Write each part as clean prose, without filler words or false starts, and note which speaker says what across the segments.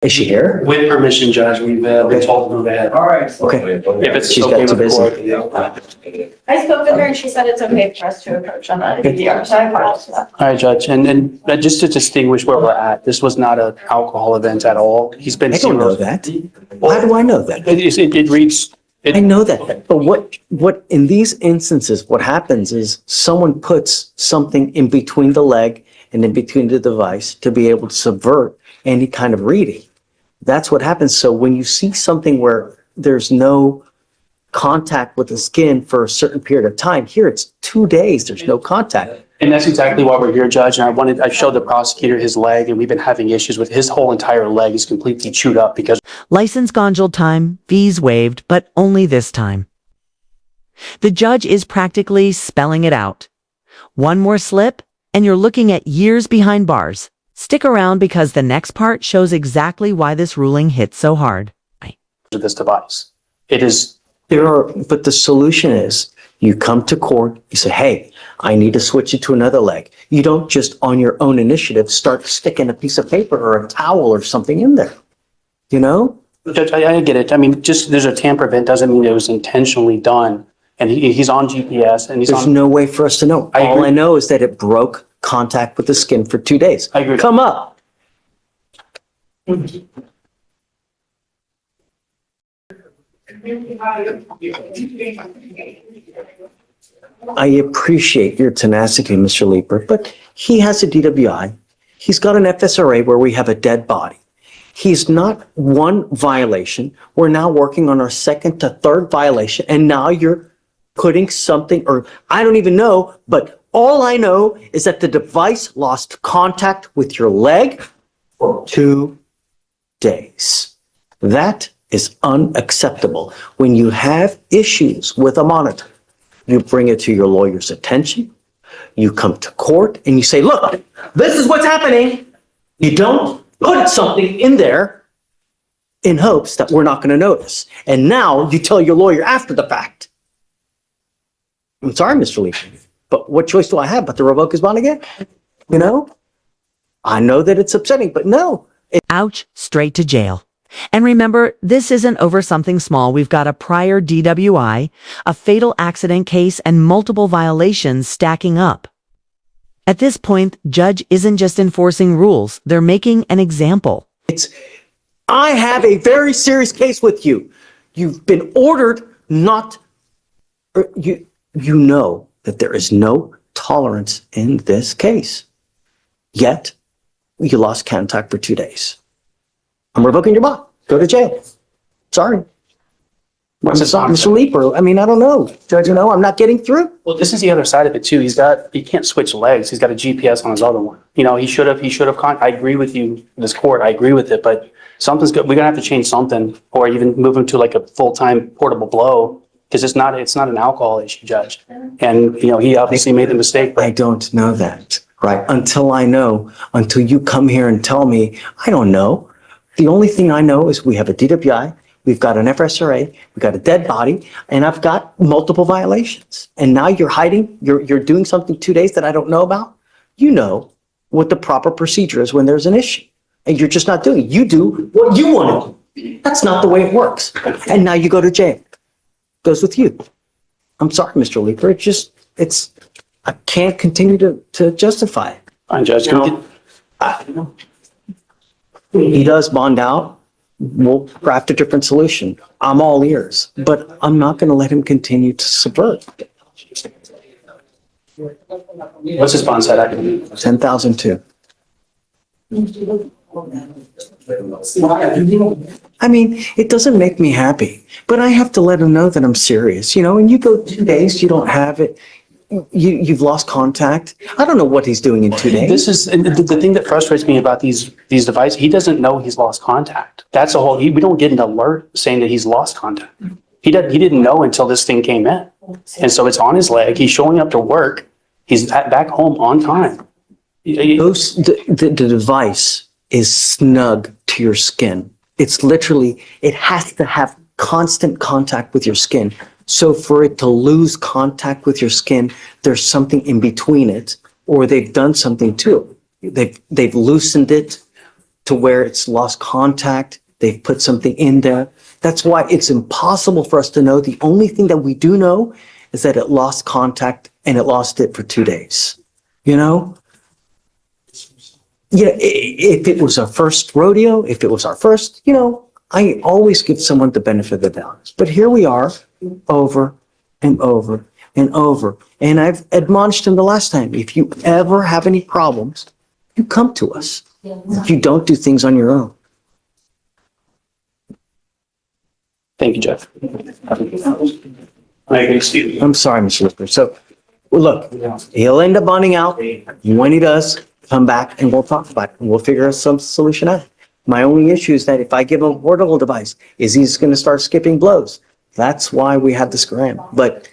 Speaker 1: Is she here?
Speaker 2: With permission, Judge, we've been told to move ahead.
Speaker 3: All right.
Speaker 1: Okay.
Speaker 2: If it's
Speaker 1: She's
Speaker 2: okay
Speaker 1: got too
Speaker 2: with the
Speaker 1: busy.
Speaker 2: court.
Speaker 4: I spoke with her and she said it's okay for us to approach on that DVR, so I apologize for that.
Speaker 2: All right, Judge, and just to distinguish where we're at, this was not an alcohol event at all. He's been.
Speaker 1: I don't know that. How do I know that?
Speaker 2: It reads.
Speaker 1: I know that. But what in these instances, what happens is someone puts something in between the leg and in between the device to be able to subvert any kind of reading. That's what happens. So when you see something where there's no contact with the skin for a certain period of time, here it's 2 days, there's no contact.
Speaker 2: And that's exactly why we're here, Judge. And I showed the prosecutor his leg, and we've been having issues with his whole entire leg is completely chewed up because.
Speaker 5: License congealed time, fees waived, but only this time. The judge is practically spelling it out. One more slip, and you're looking at years behind bars. Stick around because the next part shows exactly why this ruling hit so hard.
Speaker 2: This device. It is.
Speaker 1: But the solution is you come to court, you say, hey, I need to switch it to another leg. You don't just on your own initiative start sticking a piece of paper or a towel or something in there. You know?
Speaker 2: Judge, I get it. I mean, just there's a tamper event doesn't mean it was intentionally done. And he's on GPS and
Speaker 1: There's no way for us to know. All I know is that it broke contact with the skin for 2 days.
Speaker 2: I agree.
Speaker 1: Come up. I appreciate your tenacity, Mr. Leeper, but he has a DWI. He's got an FSRA where we have a dead body. He's not one violation. We're now working on our second to third violation, and now you're putting something, or I don't even know, but all I know is that the device lost contact with your leg for 2 days. That is unacceptable. When you have issues with a monitor, you bring it to your lawyer's attention, you come to court and you say, look, this is what's happening. You don't put something in there in hopes that we're not going to notice. And now you tell your lawyer after the fact. I'm sorry, Mr. Lee, but what choice do I have but to revoke his bond again? You know, I know that it's upsetting, but no.
Speaker 5: Ouch, straight to jail. And remember, this isn't over something small. We've got a prior DWI, a fatal accident case, and multiple violations stacking up. At this point, judge isn't just enforcing rules. They're making an example.
Speaker 1: I have a very serious case with you. You've been ordered not, you know that there is no tolerance in this case. Yet, you lost contact for 2 days. I'm revoking your bond. Go to jail. Sorry. Mr. Leeper, I mean, I don't know. Judge, you know, I'm not getting through.
Speaker 2: Well, this is the other side of it too. He can't switch legs. He's got a GPS on his other one. You know, he should have, I agree with you, this court, I agree with it, but something's good. We're gonna have to change something or even move him to like a full-time portable blow because it's not an alcohol issue, Judge. And, you know, he obviously made the mistake.
Speaker 1: I don't know that, right? Until you come here and tell me, I don't know. The only thing I know is we have a DWI, we've got an FSRA, we've got a dead body, and I've got multiple violations. And now you're hiding, you're doing something 2 days that I don't know about. You know what the proper procedure is when there's an issue. And you're just not doing it. You do what you want to do. That's not the way it works. And now you go to jail. Goes with you. I'm sorry, Mr. Leeper. I can't continue to justify it.
Speaker 2: Fine, Judge.
Speaker 1: He does bond out. We'll craft a different solution. I'm all ears, but I'm not going to let him continue to subvert.
Speaker 2: What's his bond set at?
Speaker 1: 10,002. I mean, it doesn't make me happy, but I have to let him know that I'm serious, you know, and you go 2 days, you don't have it. You've lost contact. I don't know what he's doing in 2 days.
Speaker 2: This is the thing that frustrates me about these devices. He doesn't know he's lost contact. That's a whole. We don't get an alert saying that he's lost contact. He didn't know until this thing came in, and so it's on his leg. He's showing up to work. He's back home on time.
Speaker 1: The device is snug to your skin. It's literally. It has to have constant contact with your skin. So for it to lose contact with your skin, there's something in between it, or they've done something to it. They've loosened it to where it's lost contact. They've put something in there. That's why it's impossible for us to know. The only thing that we do know is that it lost contact and it lost it for 2 days. You know? Yeah, if it was our first rodeo, if it was our first, you know, I always give someone the benefit of the doubt. But here we are over and over and over. And I've admonished him the last time, if you ever have any problems, you come to us. You don't do things on your own.
Speaker 2: Thank you, Jeff. I agree, Steve.
Speaker 1: I'm sorry, Mr. Lippert. So, well, look, he'll end up bonding out. When he does, come back and we'll talk about it. And we'll figure some solution out. My only issue is that if I give him a portable device, is he's going to start skipping blows. That's why we have this grant. But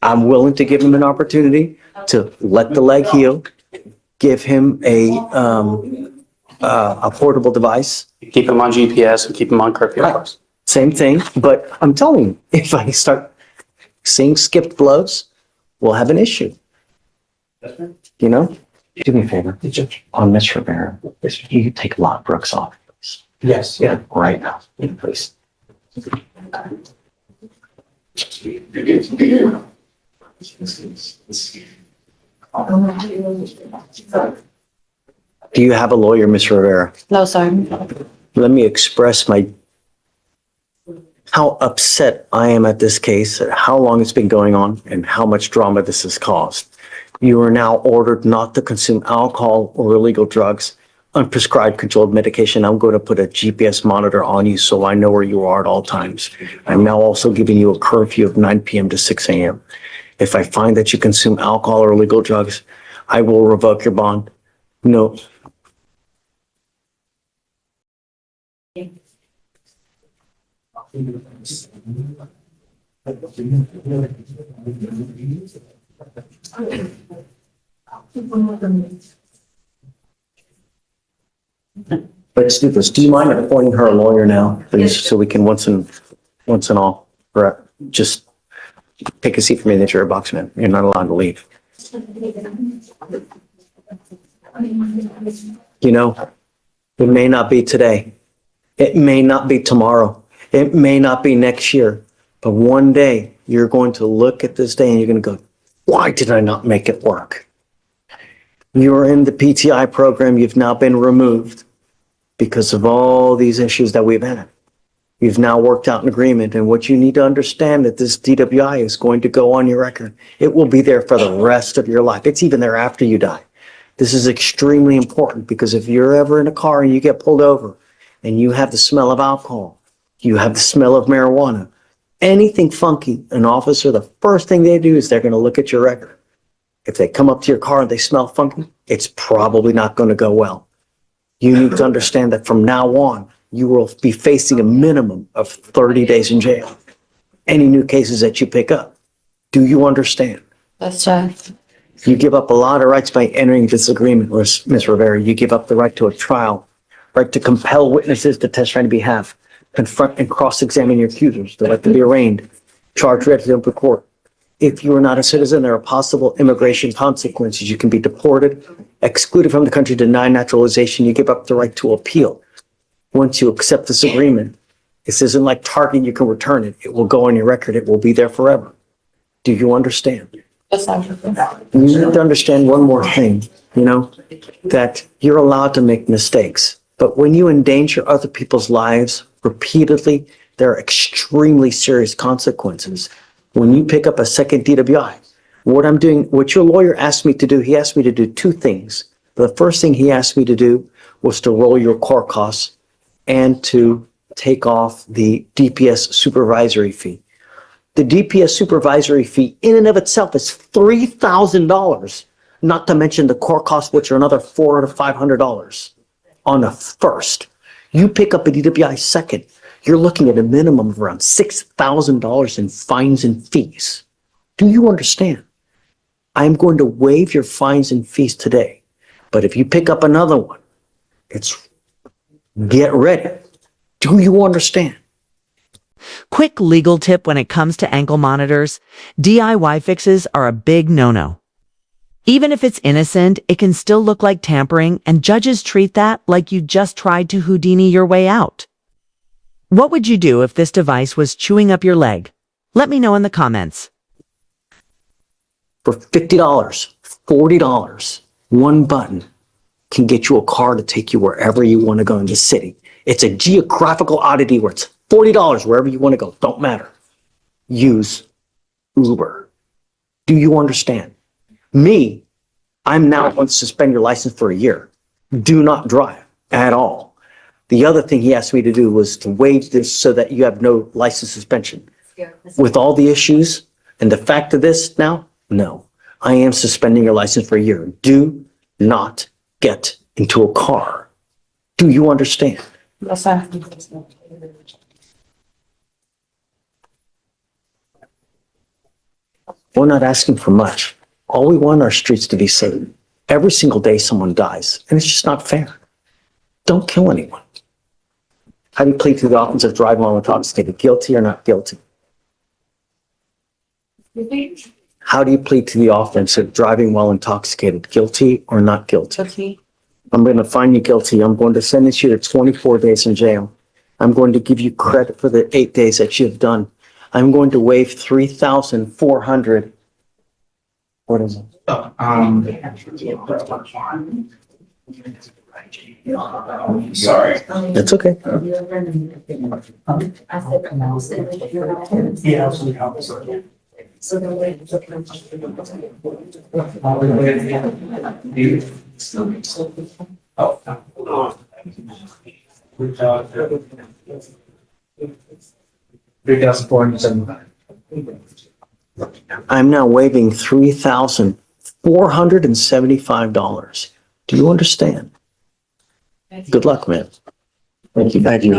Speaker 1: I'm willing to give him an opportunity to let the leg heal, give him a portable device.
Speaker 2: Keep him on GPS and keep him on curfew hours.
Speaker 1: Same thing, but I'm telling you, if I start seeing skipped blows, we'll have an issue. You know? Do me a favor. On Mr. Rivera, you take Lock Brooks off, please.
Speaker 3: Yes.
Speaker 1: Yeah, right now, please. Do you have a lawyer, Mr. Rivera?
Speaker 4: No, sir.
Speaker 1: Let me express how upset I am at this case, at how long it's been going on, and how much drama this has caused. You are now ordered not to consume alcohol or illegal drugs, unprescribed controlled medication. I'm going to put a GPS monitor on you so I know where you are at all times. I'm now also giving you a curfew of 9 p.m. to 6 a.m. If I find that you consume alcohol or illegal drugs, I will revoke your bond. No. Let's do this. Do you mind appointing her a lawyer now, please, so we can once and all, just take a seat for me in the jury box, man. You're not allowed to leave. You know, it may not be today. It may not be tomorrow. It may not be next year. But one day you're going to look at this day and you're going to go, why did I not make it work? You're in the PTI program. You've now been removed because of all these issues that we've had. You've now worked out an agreement. And what you need to understand that this DWI is going to go on your record. It will be there for the rest of your life. It's even there after you die. This is extremely important because if you're ever in a car and you get pulled over and you have the smell of alcohol, you have the smell of marijuana, anything funky, an officer, the first thing they do is they're going to look at your record. If they come up to your car and they smell funky, it's probably not going to go well. You need to understand that from now on, you will be facing a minimum of 30 days in jail. Any new cases that you pick up. Do you understand?
Speaker 4: Yes, sir.
Speaker 1: You give up a lot of rights by entering this agreement, Ms. Rivera. You give up the right to a trial, right to compel witnesses to testify on your behalf, confront and cross-examine your accusers, the right to be arraigned, charged read to open court. If you are not a citizen, there are possible immigration consequences. You can be deported, excluded from the country, denied naturalization. You give up the right to appeal. Once you accept this agreement, this isn't like Target, you can return it. It will go on your record. It will be there forever. Do you understand?
Speaker 4: Yes, sir.
Speaker 1: You need to understand one more thing, that you're allowed to make mistakes. But when you endanger other people's lives repeatedly, there are extremely serious consequences. When you pick up a second DWI, what your lawyer asked me to do, he asked me to do two things. The first thing he asked me to do was to roll your court costs and to take off the DPS supervisory fee. The DPS supervisory fee in and of itself is $3,000, not to mention the court costs, which are another $400 to $500 on a first. You pick up a DWI second, you're looking at a minimum of around $6,000 in fines and fees. Do you understand? I'm going to waive your fines and fees today. But if you pick up another one, get ready. Do you understand?
Speaker 5: Quick legal tip when it comes to ankle monitors. DIY fixes are a big no-no. Even if it's innocent, it can still look like tampering, and judges treat that like you just tried to Houdini your way out. What would you do if this device was chewing up your leg? Let me know in the comments.
Speaker 1: For $50, $40, one button can get you a car to take you wherever you want to go in the city. It's a geographical oddity where it's $40 wherever you want to go. Don't matter. Use Uber. Do you understand? Me, I'm now going to suspend your license for a year. Do not drive at all. The other thing he asked me to do was to waive this so that you have no license suspension. With all the issues and the fact of this now, no. I am suspending your license for a year. Do not get into a car. Do you understand?
Speaker 4: Yes, sir.
Speaker 1: We're not asking for much. All we want our streets to be safe. Every single day someone dies, and it's just not fair. Don't kill anyone. How do you plead to the offense of driving while intoxicated? Guilty or not guilty? How do you plead to the offense of driving while intoxicated? Guilty or not guilty? I'm going to find you guilty. I'm going to sentence you to 24 days in jail. I'm going to give you credit for the 8 days that you've done. I'm going to waive 3,400. What is it?
Speaker 3: Sorry.
Speaker 1: That's okay.
Speaker 3: Yeah, absolutely.
Speaker 1: I'm now waiving $3,475. Do you understand? Good luck, man. Thank you.
Speaker 4: Thank you.